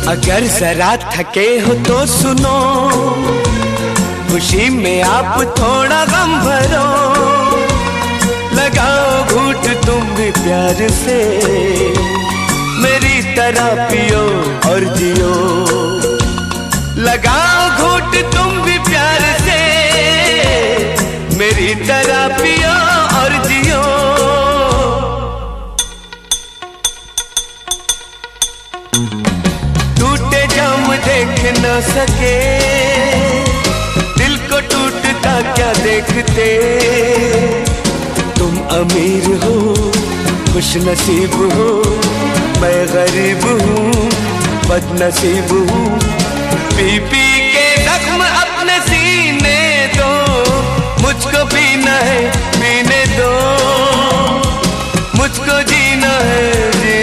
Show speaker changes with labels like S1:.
S1: अगर जरा थके हो तो सुनो, खुशी में आप थोड़ा गम भरो। लगाओ घूंट तुम भी प्यार से, मेरी तरह पियो और जियो। लगाओ घूंट तुम भी प्यार से, मेरी तरह पियो और जियो। टूटे जाम देख न सके, दिल को टूटता क्या देखते। तुम अमीर हो, खुश नसीब हो, मैं गरीब हूँ, बदनसीब हूँ। पी पी के जख्म अपने सीने दो, मुझको पीना है पीने दो, मुझको जीना है।